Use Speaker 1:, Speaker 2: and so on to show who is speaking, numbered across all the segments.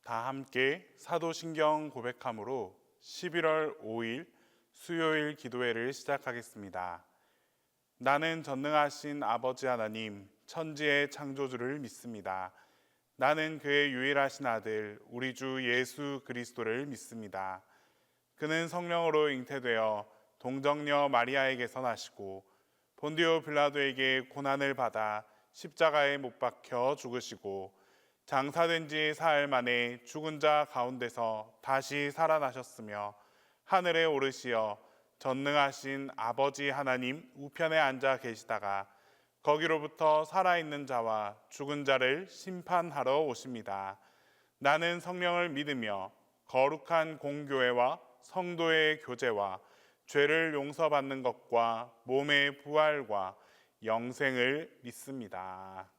Speaker 1: 다 함께 사도신경 고백함으로 11월 5일 수요일 기도회를 시작하겠습니다. 나는 전능하신 아버지 하나님, 천지의 창조주를 믿습니다. 나는 그의 유일하신 아들, 우리 주 예수 그리스도를 믿습니다. 그는 성령으로 잉태되어 동정녀 마리아에게서 나시고 본디오 빌라도에게 고난을 받아 십자가에 못 박혀 죽으시고 장사된 지 사흘 만에 죽은 자 가운데서 다시 살아나셨으며 하늘에 오르시어 전능하신 아버지 하나님 우편에 앉아 계시다가 거기로부터 살아있는 자와 죽은 자를 심판하러 오십니다. 나는 성령을 믿으며 거룩한 공교회와 성도의 교제와 죄를 용서받는 것과 몸의 부활과 영생을 믿습니다.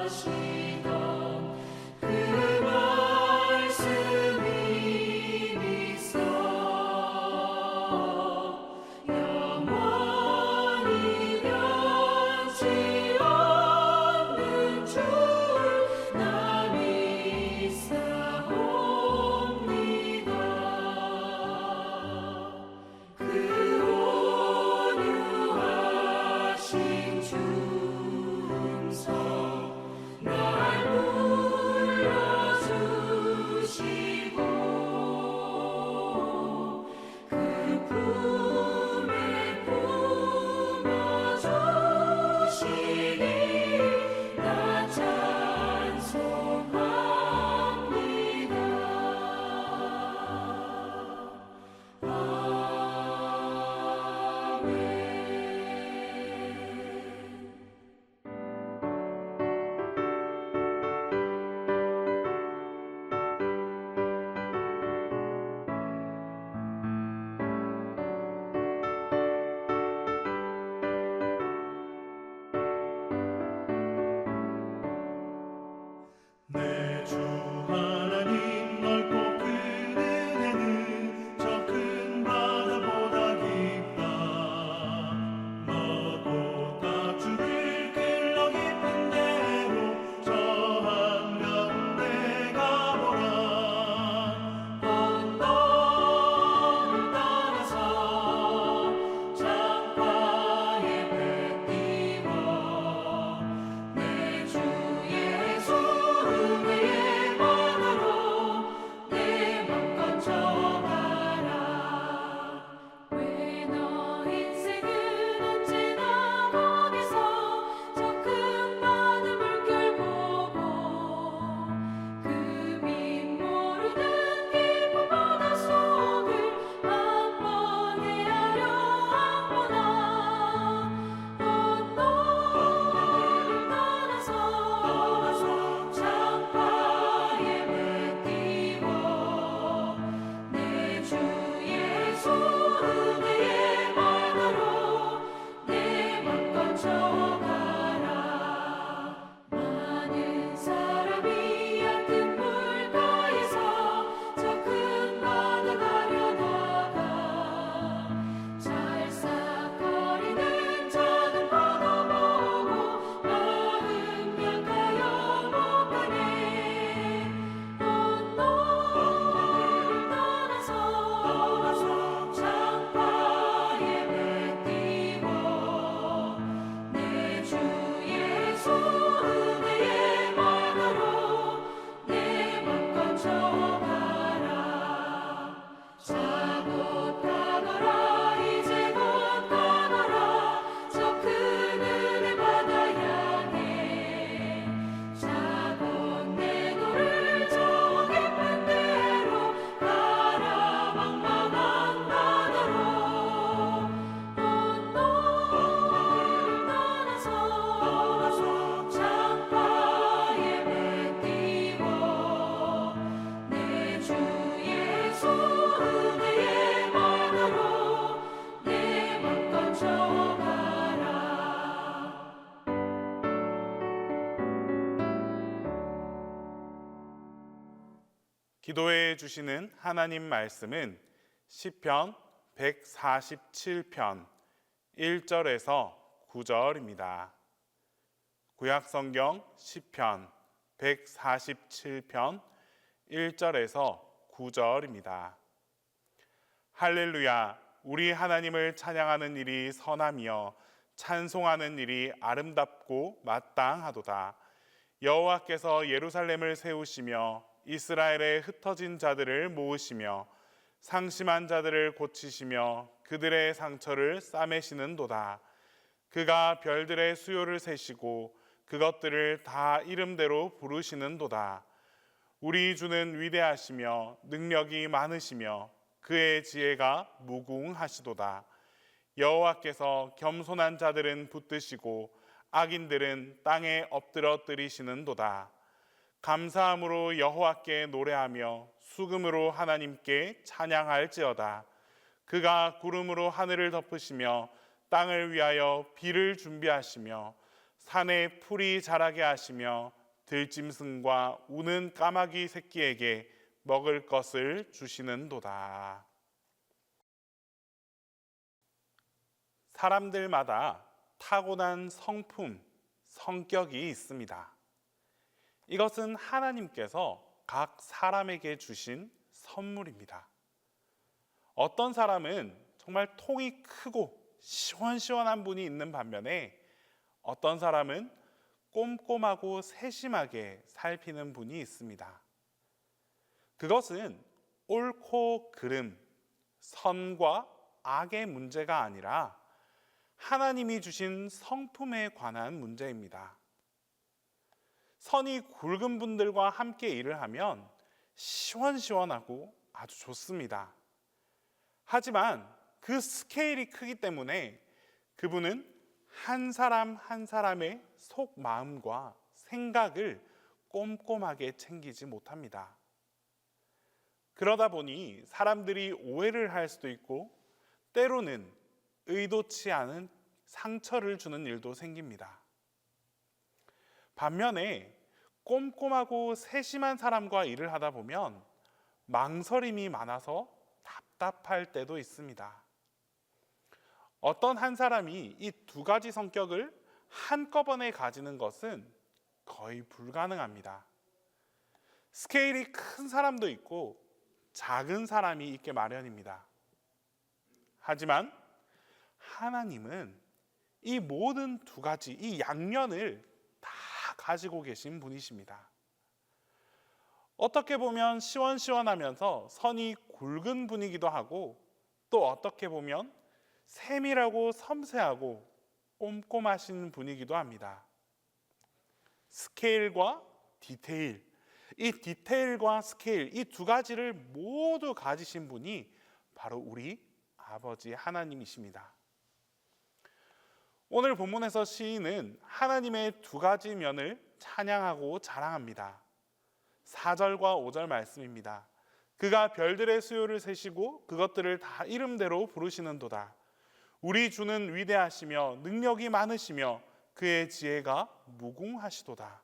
Speaker 2: 창조하시던 그 말씀이
Speaker 1: 기도해 주시는 하나님 말씀은 시편 147편 1절에서 9절입니다. 구약성경 시편 147편 1절에서 9절입니다. 할렐루야, 우리 하나님을 찬양하는 일이 선하며 찬송하는 일이 아름답고 마땅하도다. 여호와께서 예루살렘을 세우시며 이스라엘의 흩어진 자들을 모으시며 상심한 자들을 고치시며 그들의 상처를 싸매시는도다. 그가 별들의 수요를 세시고 그것들을 다 이름대로 부르시는도다. 우리 주는 위대하시며 능력이 많으시며 그의 지혜가 무궁하시도다. 여호와께서 겸손한 자들은 붙드시고 악인들은 땅에 엎드려 뜨리시는도다. 감사함으로 여호와께 노래하며 수금으로 하나님께 찬양할지어다. 그가 구름으로 하늘을 덮으시며 땅을 위하여 비를 준비하시며 산에 풀이 자라게 하시며 들짐승과 우는 까마귀 새끼에게 먹을 것을 주시는도다. 사람들마다 타고난 성품, 성격이 있습니다. 이것은 하나님께서 각 사람에게 주신 선물입니다. 어떤 사람은 정말 통이 크고 시원시원한 분이 있는 반면에 어떤 사람은 꼼꼼하고 세심하게 살피는 분이 있습니다. 그것은 옳고 그름, 선과 악의 문제가 아니라 하나님이 주신 성품에 관한 문제입니다. 선이 굵은 분들과 함께 일을 하면 시원시원하고 아주 좋습니다. 하지만 그 스케일이 크기 때문에 그분은 한 사람 한 사람의 속마음과 생각을 꼼꼼하게 챙기지 못합니다. 그러다 보니 사람들이 오해를 할 수도 있고 때로는 의도치 않은 상처를 주는 일도 생깁니다. 반면에 꼼꼼하고 세심한 사람과 일을 하다 보면 망설임이 많아서 답답할 때도 있습니다. 어떤 한 사람이 이 두 가지 성격을 한꺼번에 가지는 것은 거의 불가능합니다. 스케일이 큰 사람도 있고 작은 사람이 있게 마련입니다. 하지만 하나님은 이 모든 두 가지, 이 양면을 다 가지고 계신 분이십니다. 어떻게 보면 시원시원하면서 선이 굵은 분이기도 하고 또 어떻게 보면 세밀하고 섬세하고 꼼꼼하신 분이기도 합니다. 스케일과 디테일, 이 디테일과 스케일, 이 두 가지를 모두 가지신 분이 바로 우리 아버지 하나님이십니다. 오늘 본문에서 시인은 하나님의 두 가지 면을 찬양하고 자랑합니다. 4절과 5절 말씀입니다. 그가 별들의 수요를 세시고 그것들을 다 이름대로 부르시는도다. 우리 주는 위대하시며 능력이 많으시며 그의 지혜가 무궁하시도다.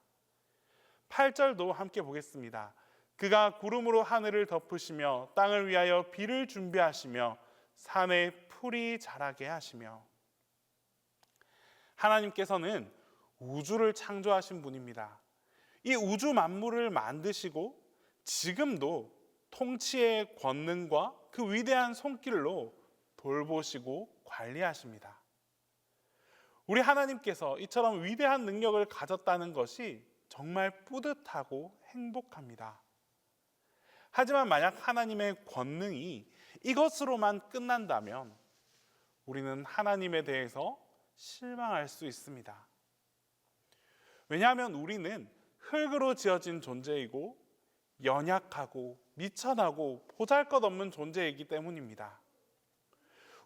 Speaker 1: 8절도 함께 보겠습니다. 그가 구름으로 하늘을 덮으시며 땅을 위하여 비를 준비하시며 산에 풀이 자라게 하시며. 하나님께서는 우주를 창조하신 분입니다. 이 우주 만물을 만드시고 지금도 통치의 권능과 그 위대한 손길로 돌보시고 관리하십니다. 우리 하나님께서 이처럼 위대한 능력을 가졌다는 것이 정말 뿌듯하고 행복합니다. 하지만 만약 하나님의 권능이 이것으로만 끝난다면 우리는 하나님에 대해서 실망할 수 있습니다. 왜냐하면 우리는 흙으로 지어진 존재이고 연약하고 미천하고 보잘것없는 존재이기 때문입니다.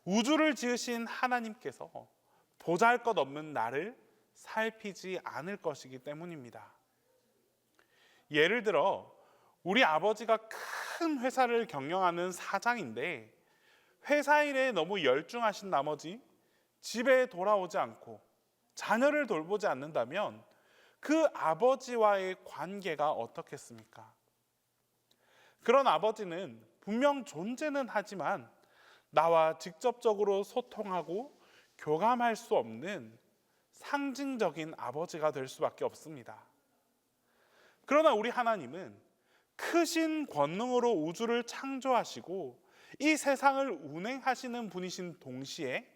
Speaker 1: 우주를 지으신 하나님께서 보잘것없는 나를 살피지 않을 것이기 때문입니다. 예를 들어 우리 아버지가 큰 회사를 경영하는 사장인데 회사 일에 너무 열중하신 나머지 집에 돌아오지 않고 자녀를 돌보지 않는다면 그 아버지와의 관계가 어떻겠습니까? 그런 아버지는 분명 존재는 하지만 나와 직접적으로 소통하고 교감할 수 없는 상징적인 아버지가 될 수밖에 없습니다. 그러나 우리 하나님은 크신 권능으로 우주를 창조하시고 이 세상을 운행하시는 분이신 동시에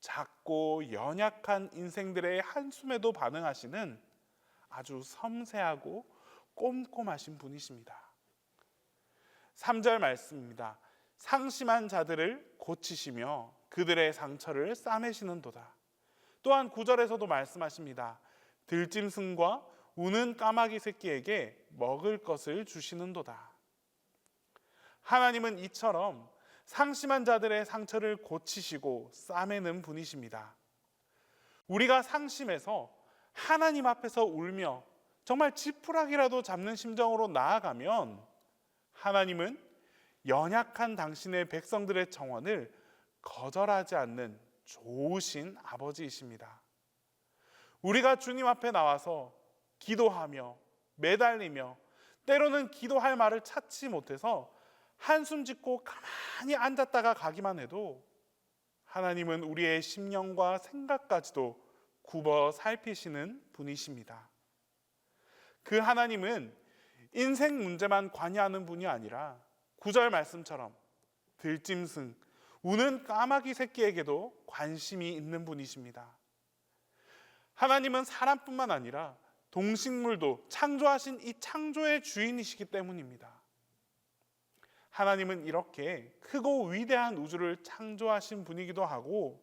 Speaker 1: 작고 연약한 인생들의 한숨에도 반응하시는 아주 섬세하고 꼼꼼하신 분이십니다. 3절 말씀입니다. 상심한 자들을 고치시며 그들의 상처를 싸매시는도다. 또한 9절에서도 말씀하십니다. 들짐승과 우는 까마귀 새끼에게 먹을 것을 주시는도다. 하나님은 이처럼 상심한 자들의 상처를 고치시고 싸매는 분이십니다. 우리가 상심해서 하나님 앞에서 울며 정말 지푸라기라도 잡는 심정으로 나아가면 하나님은 연약한 당신의 백성들의 청원을 거절하지 않는 좋으신 아버지이십니다. 우리가 주님 앞에 나와서 기도하며 매달리며 때로는 기도할 말을 찾지 못해서 한숨 짓고 가만히 앉았다가 가기만 해도 하나님은 우리의 심령과 생각까지도 굽어 살피시는 분이십니다. 그 하나님은 인생 문제만 관여하는 분이 아니라 9절 말씀처럼 들짐승, 우는 까마귀 새끼에게도 관심이 있는 분이십니다. 하나님은 사람뿐만 아니라 동식물도 창조하신 이 창조의 주인이시기 때문입니다. 하나님은 이렇게 크고 위대한 우주를 창조하신 분이기도 하고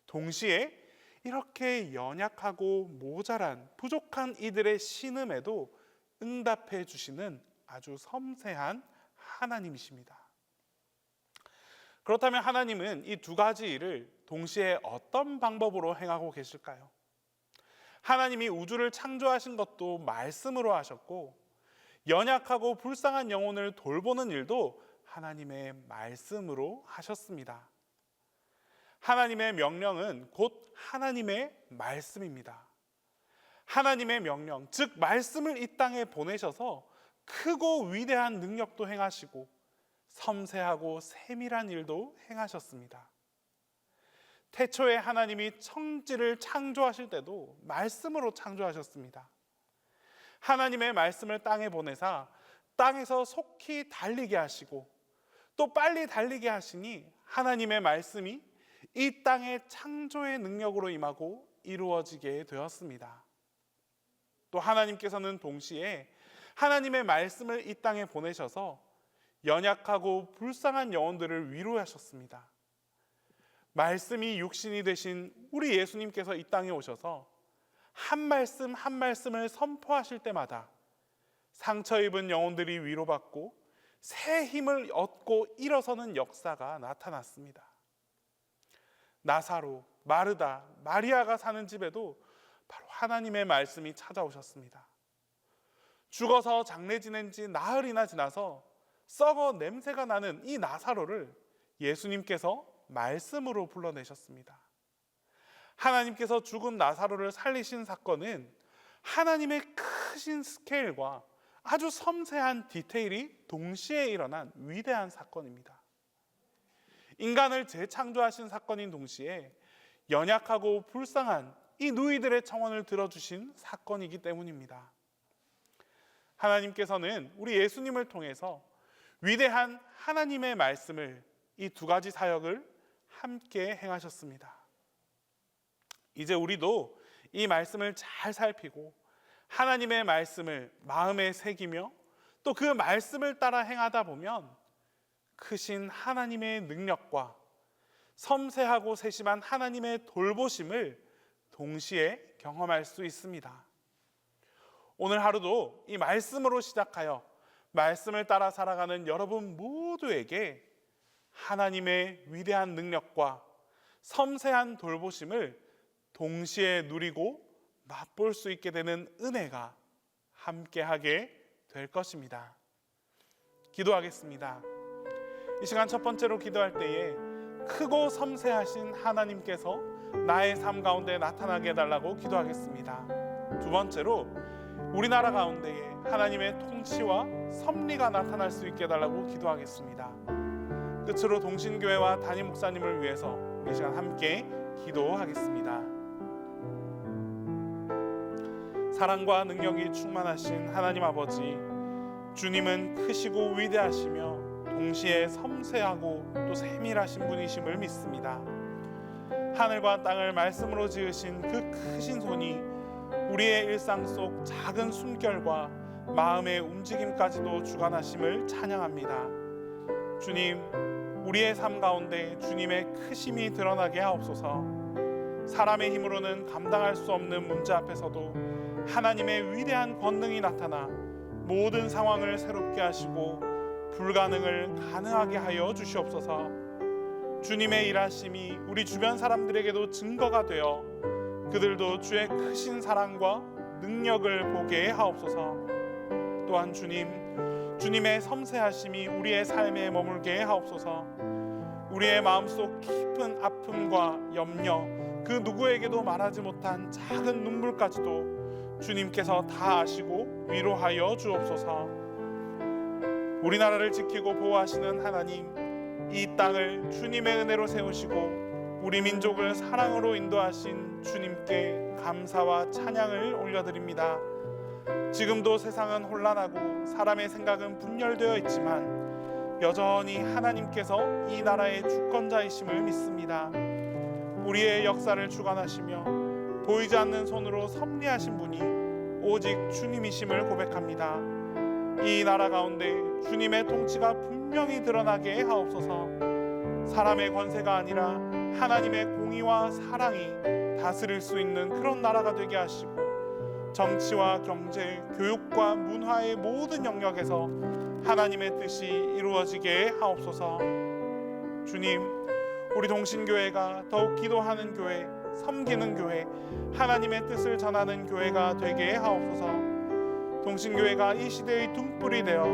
Speaker 1: 동시에 이렇게 연약하고 모자란 부족한 이들의 신음에도 응답해 주시는 아주 섬세한 하나님이십니다. 그렇다면 하나님은 이 두 가지 일을 동시에 어떤 방법으로 행하고 계실까요? 하나님이 우주를 창조하신 것도 말씀으로 하셨고 연약하고 불쌍한 영혼을 돌보는 일도 하나님의 말씀으로 하셨습니다. 하나님의 명령은 곧 하나님의 말씀입니다. 하나님의 명령, 즉 말씀을 이 땅에 보내셔서 크고 위대한 능력도 행하시고 섬세하고 세밀한 일도 행하셨습니다. 태초에 하나님이 천지를 창조하실 때도 말씀으로 창조하셨습니다. 하나님의 말씀을 땅에 보내사 땅에서 속히 달리게 하시고 또 빨리 달리게 하시니 하나님의 말씀이 이 땅의 창조의 능력으로 임하고 이루어지게 되었습니다. 또 하나님께서는 동시에 하나님의 말씀을 이 땅에 보내셔서 연약하고 불쌍한 영혼들을 위로하셨습니다. 말씀이 육신이 되신 우리 예수님께서 이 땅에 오셔서 한 말씀 한 말씀을 선포하실 때마다 상처 입은 영혼들이 위로받고 새 힘을 얻고 일어서는 역사가 나타났습니다. 나사로, 마르다, 마리아가 사는 집에도 바로 하나님의 말씀이 찾아오셨습니다. 죽어서 장례 지낸 지 나흘이나 지나서 썩어 냄새가 나는 이 나사로를 예수님께서 말씀으로 불러내셨습니다. 하나님께서 죽은 나사로를 살리신 사건은 하나님의 크신 스케일과 아주 섬세한 디테일이 동시에 일어난 위대한 사건입니다. 인간을 재창조하신 사건인 동시에 연약하고 불쌍한 이 누이들의 청원을 들어주신 사건이기 때문입니다. 하나님께서는 우리 예수님을 통해서 위대한 하나님의 말씀을 이 두 가지 사역을 함께 행하셨습니다. 이제 우리도 이 말씀을 잘 살피고 하나님의 말씀을 마음에 새기며 또 그 말씀을 따라 행하다 보면 크신 하나님의 능력과 섬세하고 세심한 하나님의 돌보심을 동시에 경험할 수 있습니다. 오늘 하루도 이 말씀으로 시작하여 말씀을 따라 살아가는 여러분 모두에게 하나님의 위대한 능력과 섬세한 돌보심을 동시에 누리고 맛볼 수 있게 되는 은혜가 함께하게 될 것입니다. 기도하겠습니다. 이 시간 첫 번째로 기도할 때에 크고 섬세하신 하나님께서 나의 삶 가운데 나타나게 해달라고 기도하겠습니다. 두 번째로 우리나라 가운데에 하나님의 통치와 섭리가 나타날 수 있게 해달라고 기도하겠습니다. 끝으로 동신교회와 담임 목사님을 위해서 우리 시간 함께 기도하겠습니다. 사랑과 능력이 충만하신 하나님 아버지, 주님은 크시고 위대하시며 동시에 섬세하고 또 세밀하신 분이심을 믿습니다. 하늘과 땅을 말씀으로 지으신 그 크신 손이 우리의 일상 속 작은 숨결과 마음의 움직임까지도 주관하심을 찬양합니다. 주님, 우리의 삶 가운데 주님의 크심이 드러나게 하옵소서. 사람의 힘으로는 감당할 수 없는 문제 앞에서도 하나님의 위대한 권능이 나타나 모든 상황을 새롭게 하시고 불가능을 가능하게 하여 주시옵소서. 주님의 일하심이 우리 주변 사람들에게도 증거가 되어 그들도 주의 크신 사랑과 능력을 보게 하옵소서. 또한 주님의 섬세하심이 우리의 삶에 머물게 하옵소서. 우리의 마음속 깊은 아픔과 염려, 그 누구에게도 말하지 못한 작은 눈물까지도 주님께서 다 아시고 위로하여 주옵소서. 우리나라를 지키고 보호하시는 하나님, 이 땅을 주님의 은혜로 세우시고 우리 민족을 사랑으로 인도하신 주님께 감사와 찬양을 올려드립니다. 지금도 세상은 혼란하고 사람의 생각은 분열되어 있지만 여전히 하나님께서 이 나라의 주권자이심을 믿습니다. 우리의 역사를 주관하시며 보이지 않는 손으로 섭리하신 분이 오직 주님이심을 고백합니다. 이 나라 가운데 주님의 통치가 분명히 드러나게 하옵소서. 사람의 권세가 아니라 하나님의 공의와 사랑이 다스릴 수 있는 그런 나라가 되게 하시고 정치와 경제, 교육과 문화의 모든 영역에서 하나님의 뜻이 이루어지게 하옵소서. 주님, 우리 동신교회가 더욱 기도하는 교회, 섬기는 교회, 하나님의 뜻을 전하는 교회가 되게 하옵소서. 동신교회가 이 시대의 등불이 되어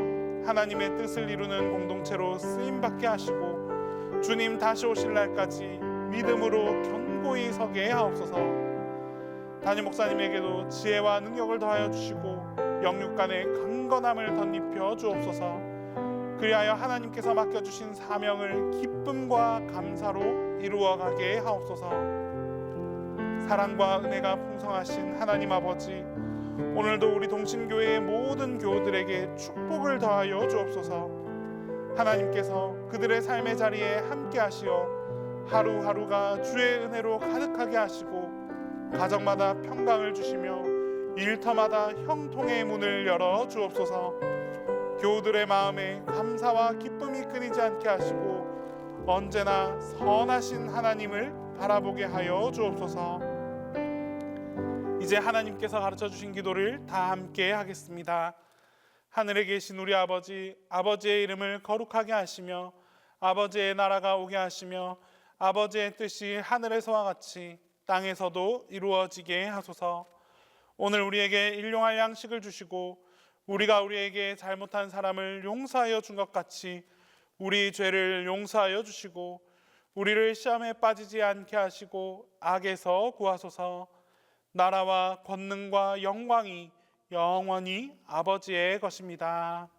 Speaker 1: 하나님의 뜻을 이루는 공동체로 쓰임받게 하시고 주님 다시 오실 날까지 믿음으로 견고히 서게 하옵소서. 담임 목사님에게도 지혜와 능력을 더하여 주시고 영육 간의 강건함을 덧입혀 주옵소서. 그리하여 하나님께서 맡겨주신 사명을 기쁨과 감사로 이루어가게 하옵소서. 사랑과 은혜가 풍성하신 하나님 아버지, 오늘도 우리 동신교회의 모든 교우들에게 축복을 더하여 주옵소서. 하나님께서 그들의 삶의 자리에 함께 하시어 하루하루가 주의 은혜로 가득하게 하시고 가정마다 평강을 주시며 일터마다 형통의 문을 열어 주옵소서. 교우들의 마음에 감사와 기쁨이 끊이지 않게 하시고 언제나 선하신 하나님을 바라보게 하여 주옵소서. 이제 하나님께서 가르쳐 주신 기도를 다 함께 하겠습니다. 하늘에 계신 우리 아버지, 아버지의 이름을 거룩하게 하시며 아버지의 나라가 오게 하시며 아버지의 뜻이 하늘에서와 같이 땅에서도 이루어지게 하소서. 오늘 우리에게 일용할 양식을 주시고 우리가 우리에게 잘못한 사람을 용서하여 준 것 같이 우리 죄를 용서하여 주시고 우리를 시험에 빠지지 않게 하시고 악에서 구하소서. 나라와 권능과 영광이 영원히 아버지의 것입니다.